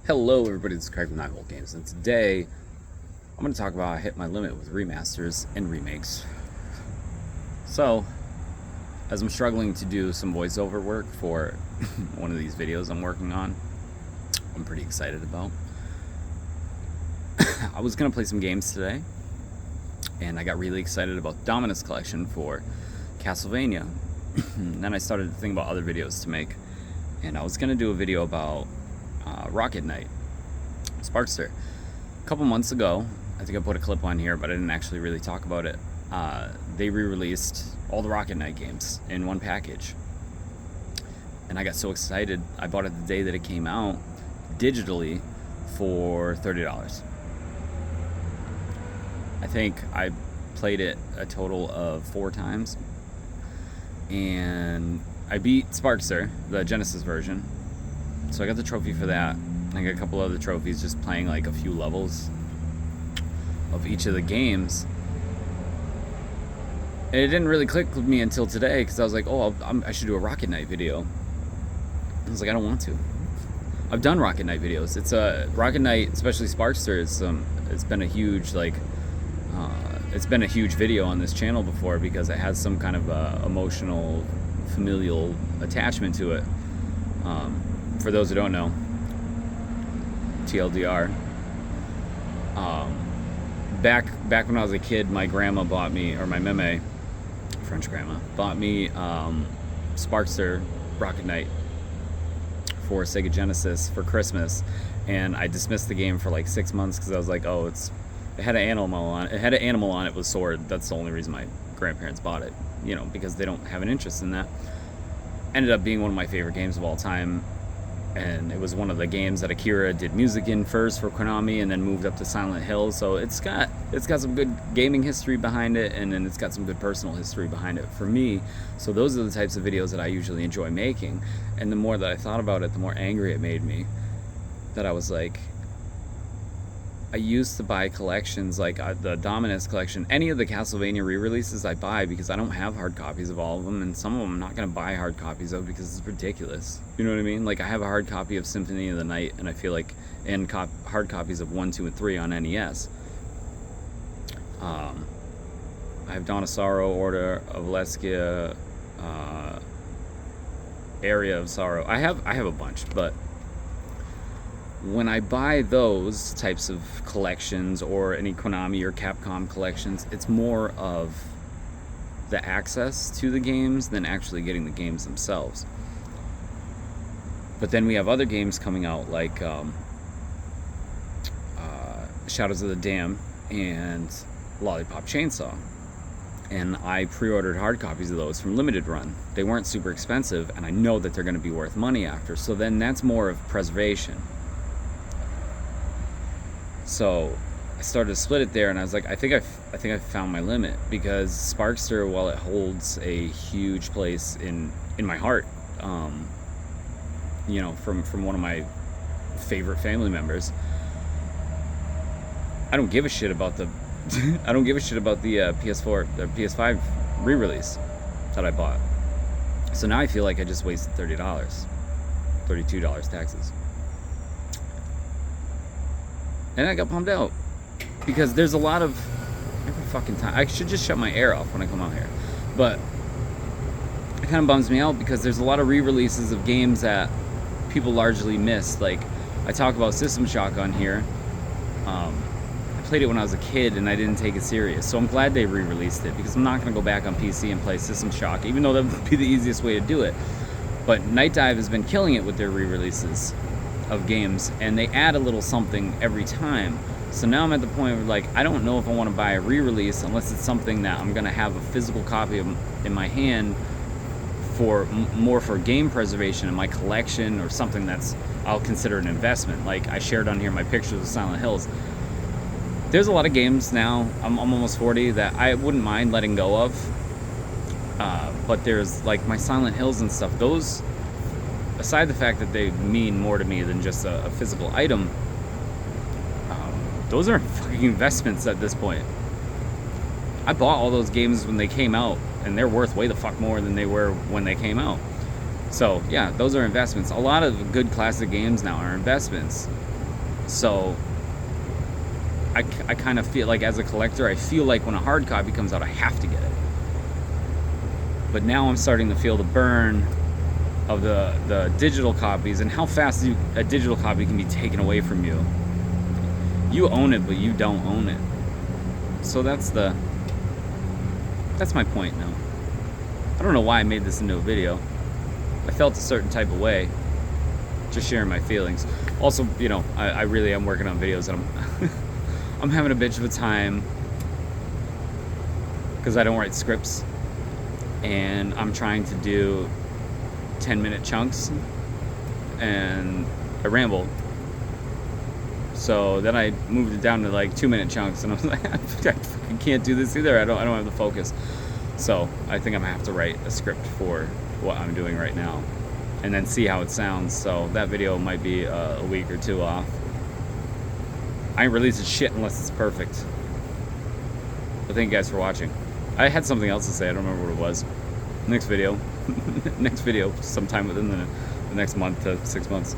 Hello everybody, this is Craig from 9 Volt Games, and today I'm going to talk about how I hit my limit with remasters and remakes. So, as I'm struggling to do some voiceover work for one of these videos I'm working on, I'm pretty excited about. I was going to play some games today, and I got really excited about Dominus Collection for Castlevania. And then I started to think about other videos to make, and I was going to do a video about Rocket Knight, Sparkster. A couple months ago, I think I put a clip on here, but I didn't actually really talk about it. They re-released all the Rocket Knight games in one package. And I got so excited, I bought it the day that it came out, digitally, for $30. I think I played it a total of 4 times. And I beat Sparkster, the Genesis version. So I got the trophy for that. I got a couple other trophies just playing like a few levels of each of the games. And it didn't really click with me until today, because I was like, oh, I should do a Rocket Knight video. I was like, I don't want to. I've done Rocket Knight videos. It's a Rocket Knight, especially Sparkster. It's been a huge it's been a huge video on this channel before, because it has some kind of emotional, familial attachment to it. For those who don't know, TLDR. Back when I was a kid, my grandma bought me, or my meme, French grandma, bought me Sparkster Rocket Knight for Sega Genesis for Christmas, and I dismissed the game for like 6 months because I was like, oh, it had an animal on it. It had an animal on it with sword. That's the only reason my grandparents bought it, because they don't have an interest in that. Ended up being one of my favorite games of all time. And it was one of the games that Akira did music in first for Konami, and then moved up to Silent Hill. So it's got some good gaming history behind it, and then it's got some good personal history behind it for me. So those are the types of videos that I usually enjoy making. And the more that I thought about it, the more angry it made me. That I was like, I used to buy collections like the Dominus collection. Any of the Castlevania re-releases I buy, because I don't have hard copies of all of them, and some of them I'm not going to buy hard copies of because it's ridiculous. You know what I mean? Like, I have a hard copy of Symphony of the Night, and I feel like, and hard copies of 1, 2, and 3 on NES. I have Dawn of Sorrow, Order of Leskia, Area of Sorrow. I have a bunch, but when I buy those types of collections, or any Konami or Capcom collections, it's more of the access to the games than actually getting the games themselves. But then we have other games coming out like Shadows of the Dam and Lollipop Chainsaw. And I pre-ordered hard copies of those from Limited Run. They weren't super expensive, and I know that they're going to be worth money after. So then that's more of preservation. So I started to split it there, and I was like, I think I found my limit, because Sparkster, while it holds a huge place in my heart, from one of my favorite family members, I don't give a shit about the PS4 or PS5 re-release that I bought. So now I feel like I just wasted $30, $32 taxes. And I got bummed out, because there's a lot of, every fucking time, I should just shut my air off when I come out here, but it kind of bums me out, because there's a lot of re-releases of games that people largely missed. Like, I talk about System Shock on here. I played it when I was a kid, and I didn't take it serious, so I'm glad they re-released it, because I'm not going to go back on PC and play System Shock, even though that would be the easiest way to do it. But Night Dive has been killing it with their re-releases of games, and they add a little something every time. So now I'm at the point where, like, I don't know if I want to buy a re-release unless it's something that I'm going to have a physical copy of in my hand for more for game preservation in my collection, or something that's I'll consider an investment. Like, I shared on here my pictures of Silent Hills. There's a lot of games now, I'm almost 40, that I wouldn't mind letting go of, but there's like my Silent Hills and stuff. Those, aside the fact that they mean more to me than just a physical item, those are fucking investments at this point. I bought all those games when they came out, and they're worth way the fuck more than they were when they came out. So yeah, those are investments. A lot of good classic games now are investments. So I kind of feel like, as a collector, I feel like when a hard copy comes out, I have to get it. But now I'm starting to feel the burn of the digital copies, and how fast a digital copy can be taken away from you. You own it, but you don't own it. So that's my point now. I don't know why I made this into a video. I felt a certain type of way, just sharing my feelings. Also, you know, I really am working on videos, and I'm having a bitch of a time because I don't write scripts, and I'm trying to do 10-minute chunks, and I ramble. So then I moved it down to like 2-minute chunks, and I was like, I fucking can't do this either. I don't have the focus. So I think I'm gonna have to write a script for what I'm doing right now, and then see how it sounds. So that video might be a week or two off. I ain't releasing shit unless it's perfect. But thank you guys for watching. I had something else to say. I don't remember what it was. Next video. Next video, sometime within the next month to 6 months.